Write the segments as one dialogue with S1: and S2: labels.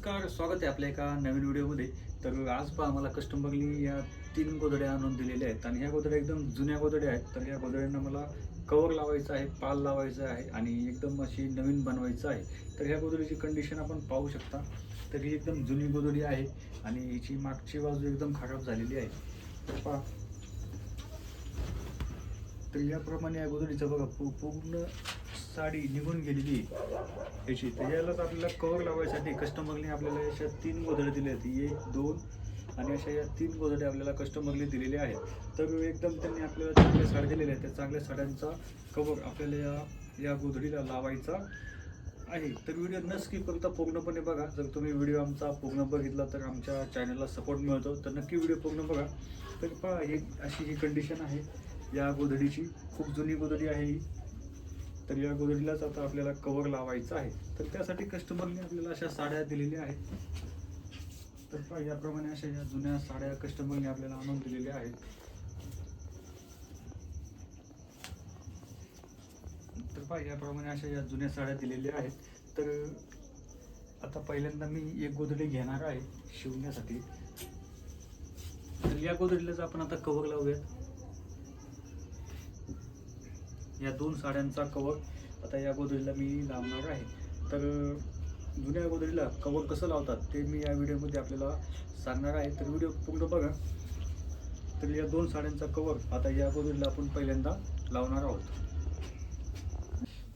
S1: नमस्कार, स्वागत आहे आपल्या एका नवीन व्हिडिओमध्ये. तर आज पहा मला कस्टमरनी या 3 गोधड्या आणून दिलेल्या आहेत आणि ह्या गोधड्या एकदम जुन्या गोधड्या आहेत. तर या गोधड्यांना मला कव्हर लावायचं आहे, पाल लावायचं आहे आणि एकदम अशी नवीन बनवायचं आहे. तर ह्या गोधडीची कंडिशन आपण पाहू शकता. तर ही एकदम जुनी गोधडी आहे आणि हिची मागची बाजू एकदम खराब झालेली आहे. तर पहा, तर याप्रमाणे या गोधडीचं बघा पूर्ण साडी निघून गेलेली आहे याची. तर यालाच आपल्याला कव्हर लावायसाठी कस्टमरने आपल्याला अशा 3 गोधड्या दिल्या आहेत. 1, 2 आणि अशा या 3 गोधड्या आपल्याला कस्टमरने दिलेल्या आहेत. तर एकदम त्यांनी आपल्याला चांगल्या साड्या दिलेल्या आहेत. त्या चांगल्या साड्यांचा कव्हर आपल्याला या गोधडीला लावायचा आहे. तर व्हिडिओ न स्किप करता पूर्णपणे बघा. जर तुम्ही व्हिडिओ आमचा पूर्ण बघितला तर आमच्या चॅनलला सपोर्ट मिळतो. तर नक्की व्हिडिओ पूर्ण बघा. तर पहा, ही कंडिशन आहे या गोधडीची. खूप जुनी गोधडी आहे ही. तर या गोधडीलाच आता आपल्याला कव्हर लावायचं आहे. तर त्यासाठी कस्टमरने आपल्याला अशा साड्या दिलेल्या आहेत. तर पहा, याप्रमाणे अशा या जुन्या साड्या कस्टमरने आपल्याला आणून दिलेल्या आहेत. तर पहा, याप्रमाणे अशा या जुन्या साड्या दिलेल्या आहेत. तर आता पहिल्यांदा मी एक गोधडी घेणार आहे शिवण्यासाठी. तर या गोधडीलाच आपण आता कव्हर लावूयात. या 2 साड्यांचा कव्हर आता या गोधडीला मी लावणार आहे. तर जुन्या गोधडीला कव्हर कसं लावतात ते मी या व्हिडिओमध्ये आपल्याला सांगणार आहे. तर व्हिडिओ पूर्ण बघा. तर या 2 साड्यांचा कव्हर आता या गोधडीला आपण पहिल्यांदा लावणार आहोत.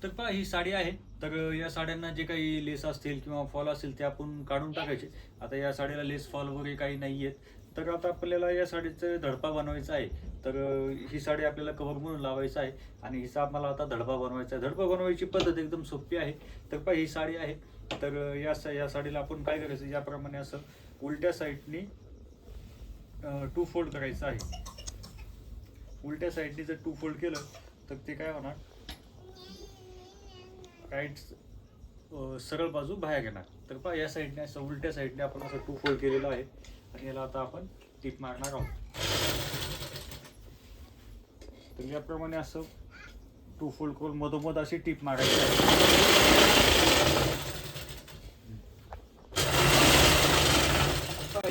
S1: तर पहा, ही साडी आहे. तर या साड्यांना जे काही लेस असतील किंवा फॉल असतील ते आपण काढून टाकायचे. आता या साडीला लेस फॉल वगैरे काही नाही आहेत. तर आता आपल्याला या साडीचं धडपा बनवायचा आहे. तर ही साडी आपल्याला कव्हर म्हणून लावायचं आहे आणि हिचा आम्हाला आता धडपा बनवायचा आहे. धडपा बनवायची पद्धत एकदम सोपी आहे. तर पहा, ही साडी आहे. तर या साडीला आपण काय करायचं, याप्रमाणे असं उलट्या साईडनी 2 फोल्ड करायचं आहे. उलट्या साईडनी जर 2 फोल्ड केलं तर ते काय होणार, राईट सरळ बाजू बाहेर येणार. तर पहा, या साईडने असं उलट्या साईडने आपण असं 2 फोल्ड केलेलं आहे आणि याला आता आपण टीप मारणार आहोत. तर याप्रमाणे असं 2 फोल्ड करून मधोमध अशी टीप मारायची आहे.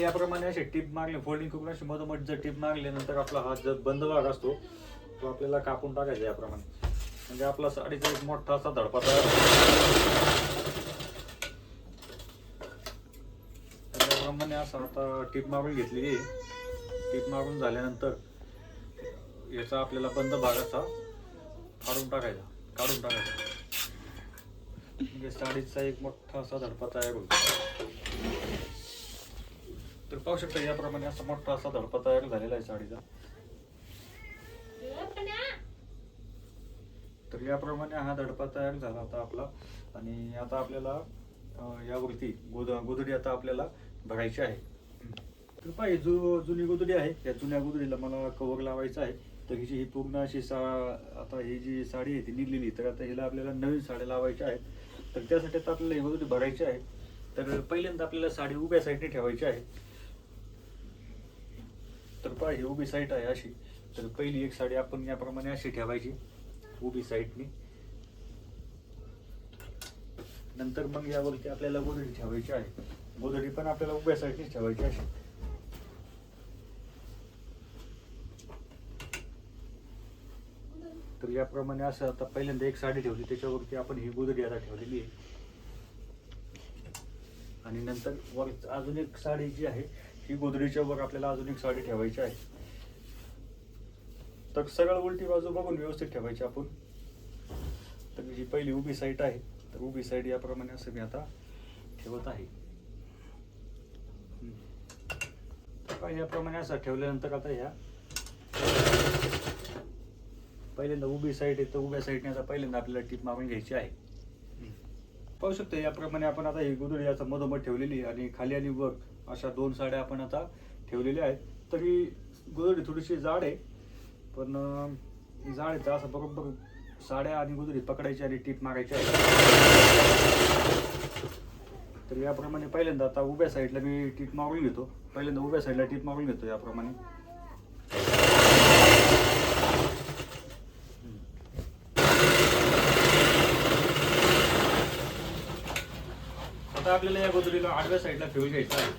S1: याप्रमाणे असे टीप मारले, फोल्डिंग करून अशी मधोमध जर टीप मारल्यानंतर आपला हा जो बंद भाग असतो तो आपल्याला कापून टाकायचा याप्रमाणे. म्हणजे आपला साडीचा एक मोठा असा धडपा तयार होतो. त्याप्रमाणे असं आता टीप मारून घेतलेली आहे. टीप मारून झाल्यानंतर याचा आपल्याला बंद भाग असा काढून टाकायचा. म्हणजे साडीचा एक मोठा असा धडपा तयार होतो. तर पाहू शकता, याप्रमाणे असा मोठा असा धडपा तयार झालेला आहे साडीचा. तर याप्रमाणे हा धडपा तयार झाला आता आपला. आणि आता आपल्याला यावरती गोधडी आता आपल्याला भरायची आहे. तर पहा, जुनी गोधडी आहे. या जुन्या गोधडीला मला कव्हर लावायचं आहे. तर हिची ही पूर्ण अशी आता ही जी साडी आहे ती निघलेली. तर आता हिला आपल्याला नवीन साड्या लावायच्या आहेत. तर त्यासाठी आता आपल्याला ही गोधडी भरायची आहे. तर पहिल्यांदा आपल्याला साडी उभ्या साईडने ठेवायची आहे. तर पहा, ही उभी साईड आहे अशी. तर पहिली एक साडी आपण याप्रमाणे अशी ठेवायची उभी साईडनी. नंतर मग यावरती आपल्याला गोधडी ठेवायची आहे. गोधडी पण आपल्याला उभ्या साईडनी ठेवायची अशी. तर याप्रमाणे असं आता पहिल्यांदा एक साडी ठेवली, त्याच्यावरती आपण ही गोधडी आता ठेवलेली आहे. आणि नंतर वर अजून एक साडी जी आहे ही गोधडीच्या वर आपल्याला अजून एक साडी ठेवायची आहे. तर सरळ उलटी बाजू बघून व्यवस्थित ठेवायची आपण. तर ही पहिली उभी साईड आहे. तर उभी साईड याप्रमाणे असं मी आता ठेवत आहे. याप्रमाणे असं ठेवल्यानंतर आता ह्या पहिल्यांदा उभी साईड आहे. तर उभ्या साईडने आता पहिल्यांदा आपल्याला टीप मारून घ्यायची आहे. पाहू शकतो, याप्रमाणे आपण आता ही गोधडी याचा मधोमध ठेवलेली आणि खाली आणि वर अशा 2 साड्या आपण आता ठेवलेल्या आहेत. तर ही गोधडी थोडीशी जाड आहे, पण जाड आहे तर असं बरोबर साड्या आणि गोधडी पकडायची आणि टीप मारायची आहे. तर याप्रमाणे पहिल्यांदा आता उभ्या साईडला मी टीप मारून घेतो. पहिल्यांदा उभ्या साईडला टीप मारून घेतो याप्रमाणे. आता आपल्याला या गोदडीला आडव्या साईडला फिरून घ्यायचं आहे.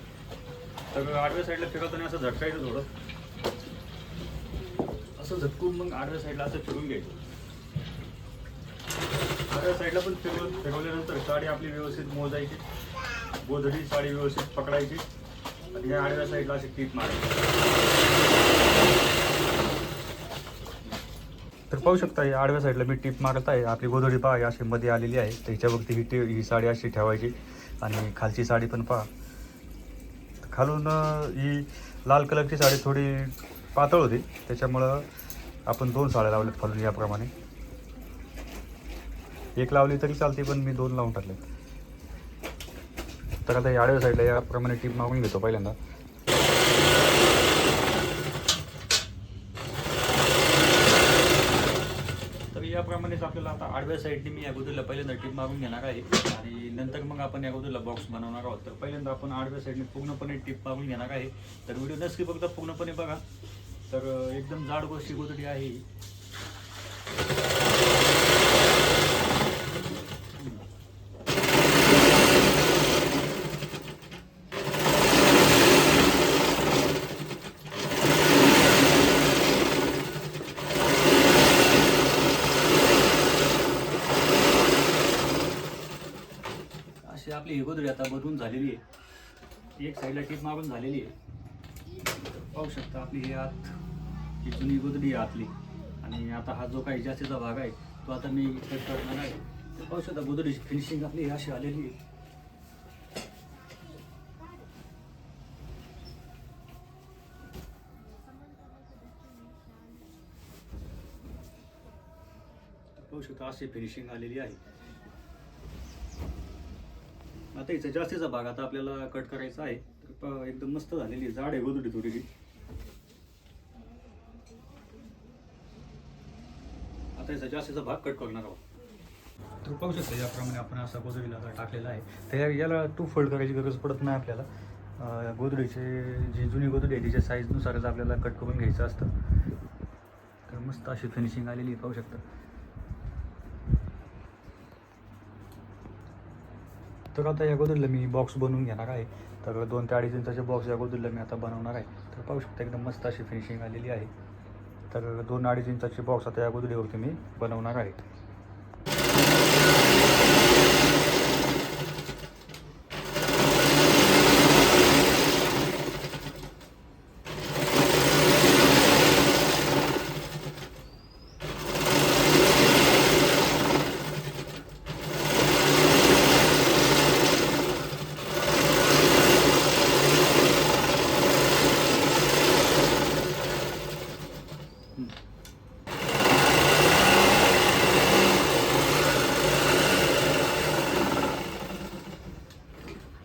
S1: तर आडव्या साईडला फिरवताना असं झटकायचं थोडं, असं झटकून मग आडव्या साईडला असं फिरून घ्यायचं. आडव्या साईडला पण फिरवल्यानंतर साडी आपली व्यवस्थित मोजायची, गोदडी साडी व्यवस्थित पकडायची आणि या आडव्या साईडला अशी टीप मारायची. तर पाहू शकता या आडव्या साईडला मी टीप मारत आहे. आपली गोदडी पहा अशी मध्ये आलेली आहे, तर ह्याच्यावरती ही साडी अशी ठेवायची आणि खालची साडी पण पहा. खालून ही लाल कलरची साडी थोडी पातळ होती, त्याच्यामुळं आपण 2 साड्या लावल्यात खालून याप्रमाणे. एक लावली तरी चालते, पण मी 2 लावून टाकले. तर आता या आडव्या साईडला याप्रमाणे टीप मारून घेतो पहिल्यांदा. याप्रमाणेच आपल्याला आता आडव्या साईडने मी या गोदडीला पहिल्यांदा टीप मारून घेणार आहे आणि नंतर मग आपण या गोदडीला बॉक्स बनवणार आहोत. तर पहिल्यांदा आपण आडव्या साईडने पूर्णपणे टीप मारून घेणार आहे. तर व्हिडिओ नक्की फक्त पूर्णपणे बघा. तर एकदम जाड गोष्टी गोदडी आहे. आपली ही गोदडी आता बनवून झालेली आहे. एक साईडला टीप मारून झालेली आहे. पाहू शकता आपली ही आत ही जुनी गोदडी आहे आतली. आणि आता हा जो काही जास्तीचा भाग आहे तो आता मी कट करणार आहे. तर पाहू शकता गोदडीची फिनिशिंग आपली अशी आलेली आहे. पाहू शकता अशी फिनिशिंग आलेली आहे. आता इथं जास्तीचा भाग आता आपल्याला कट करायचा आहे. तर एकदम मस्त झालेली आहे, जाड आहे गोदडी थोडीशी. आता याचा जास्तीचा भाग कट करणार आहोत. तर पाहू शकता याप्रमाणे आपण असा गोदडीला आता टाकलेला आहे. तर याला 2 फोल्ड करायची गरज पडत नाही आपल्याला. गोदडीचे जी जुनी गोदडी आहे तिच्या साईजनुसारच आपल्याला कट करून घ्यायचं असतं. तर मस्त अशी फिनिशिंग आलेली आहे, पाहू शकता. तर आता या गोदडीला मी बॉक्स बनवून घेणार आहे. तर 2 ते 2.5 इंचाचे बॉक्स या गोदडीला मी आता बनवणार आहे. तर पाहू शकता एकदम मस्त अशी फिनिशिंग आलेली आहे. तर 2-2.5 इंचाचे बॉक्स आता या गोदडीवरती मी बनवणार आहे.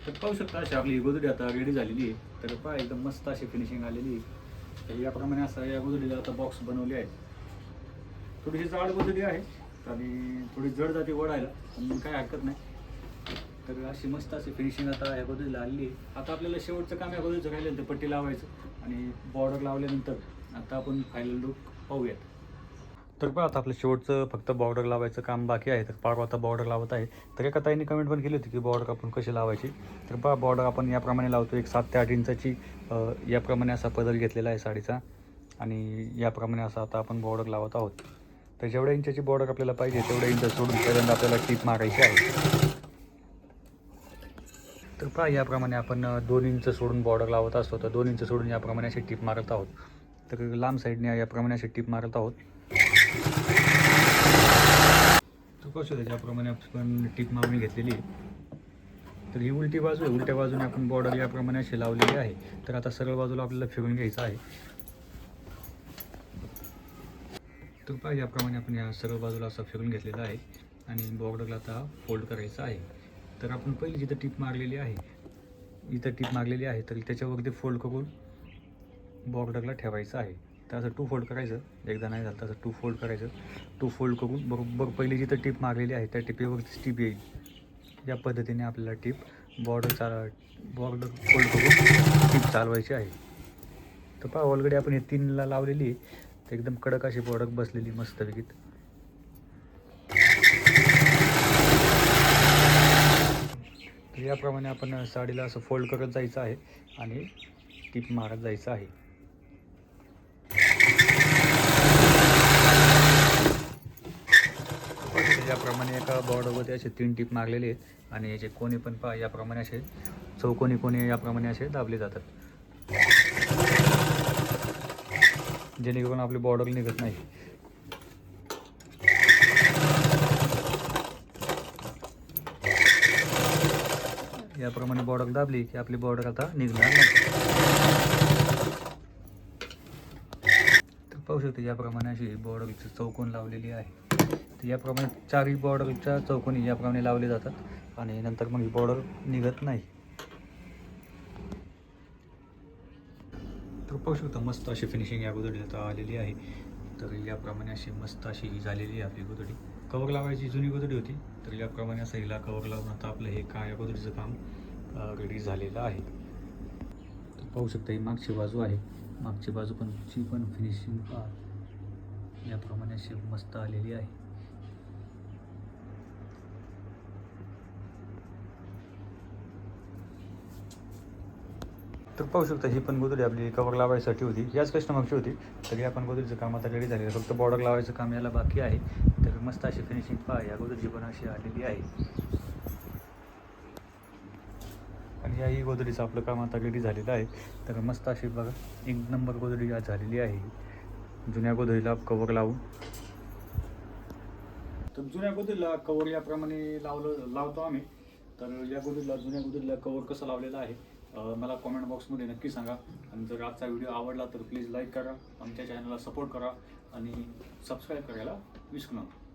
S1: तर पाहू शकता अशी आपली गोदडी आता रेडी झालेली आहे. तर पहा एकदम मस्त अशी फिनिशिंग आलेली आहे. तर याप्रमाणे असं या गोदडीला आता बॉक्स बनवले आहेत. थोडीशी जाड गोदडी आहे आणि थोडी जड जाते ओढायला, पण काय हरकत नाही. तर अशी मस्त अशी फिनिशिंग आता या गोदडीला आलेली आहे. आता आपल्याला शेवटचं काम या गोदडीचं राहिलं, तर पट्टी लावायचं आणि बॉर्डर लावल्यानंतर आता आपण फायनल लुक पाहूयात. तर पहा आता आपलं शेवटचं फक्त बॉर्डर लावायचं काम बाकी आहे. तर पारवा आता बॉर्डर लावत आहे. तर एका ताईने कमेंट पण केली होती की बॉर्डर आपण कशी लावायची. तर पहा बॉर्डर आपण याप्रमाणे लावतो. एक 7 ते 8 इंचाची याप्रमाणे असा पदर घेतलेला आहे साडीचा आणि याप्रमाणे असा आता आपण बॉर्डर लावत आहोत. तर जेवढ्या इंचाची बॉर्डर आपल्याला पाहिजे तेवढ्या इंच सोडून पहिल्यांदा आपल्याला टीप मारायची आहे. तर पहा याप्रमाणे आपण 2 इंच सोडून बॉर्डर लावत असतो. तर 2 इंच सोडून याप्रमाणे अशी टीप मारत आहोत. तर लांब साईडने याप्रमाणे अशी टीप मारत आहोत. तर कसं त्याच्याप्रमाणे आपण टीप मारून घेतलेली आहे. तर ही उलटी बाजू आहे. उलट्या बाजूने आपण बॉर्डर याप्रमाणे अशी लावलेली आहे. तर आता सरळ बाजूला आपल्याला फिरून घ्यायचं आहे. तर पहा याप्रमाणे आपण या सरळ बाजूला असं फिरून घेतलेलं आहे आणि बॉर्डरला आता फोल्ड करायचं आहे. तर आपण पहिली जिथं टीप मारलेली आहे, इथं टीप मारलेली आहे, तर त्याच्यावरती फोल्ड करून बॉर्डरला ठेवायचं आहे. तर असं 2 फोल्ड करायचं, एकदा नाही झालं तर असं 2 फोल्ड करायचं. 2 फोल्ड करून बरोबर पहिली जिथं टीप मारलेली आहे त्या टिपीवरतीच टीप येईल. या पद्धतीने आपल्याला टीप बॉर्डर फोल्ड करून टीप चालवायची आहे. तर पहा ऑलरेडी आपण हे 3ला लावलेली आहे. तर एकदम कडक अशी बॉर्डर बसलेली मस्तपैकी. तर याप्रमाणे आपण साडीला असं फोल्ड करत जायचं आहे आणि टीप मारत जायचं आहे. याप्रमाणे एका बॉर्डरवरती असे 3 टीप मारलेले आहेत आणि याचे कोणी पण पहा याप्रमाणे असे चौकोनी कोणी याप्रमाणे असे दाबले जातात, जेणेकरून आपली बॉर्डर निघत नाही. याप्रमाणे बॉर्डर दाबली की आपली बॉर्डर आता निघणार नाही. तर पाहू शकतो याप्रमाणे अशी बॉर्डरची चौकोन लावलेली आहे. तर याप्रमाणे चारही बॉर्डरच्या चौकोनी याप्रमाणे लावले जातात आणि नंतर मग ही बॉर्डर निघत नाही. तर पाहू शकतो मस्त अशी फिनिशिंग या गोधडीला आता आलेली आहे. तर याप्रमाणे अशी मस्त अशी ही झालेली आहे आपली गोधडी. कवर लावायची जुनी गोधडी होती, तर याप्रमाणे असं हिला कवर लावून आता आपलं हे या गोधडीचं काम रेडी झालेलं आहे. तर पाहू शकता ही मागची बाजू आहे. मागची बाजू पण ची पण फिनिशिंग पहा याप्रमाणे अशी मस्त आलेली आहे. तर पाहू शकता ही पण गोधडी आपली कवर लावायसाठी होती, याच कस्टमरची होती. तरी आपण गोधडीचं काम आता रेडी झालेलं, फक्त बॉर्डर लावायचं काम याला बाकी आहे. तर मस्त अशी फिनिशिंग पहा या गोधडीची पण अशी आलेली आहे. आणि याही गोधडीचं आपलं काम आता रेडी झालेलं आहे. तर मस्त अशी बघा 1 नंबर गोधडी आज झालेली आहे जुन्या गोधडीला कवर लावून. तर जुन्या गोधडीला कवर याप्रमाणे लावतो आम्ही. तर या गोधडीला जुन्या गोधडीला कवर कसं लावलेलं आहे मला कॉमेंट बॉक्समध्ये नक्की सांगा. आणि जर आजचा व्हिडिओ आवडला तर प्लीज लाईक करा, आमच्या चॅनलला सपोर्ट करा आणि सबस्क्राईब करायला विसरू नका.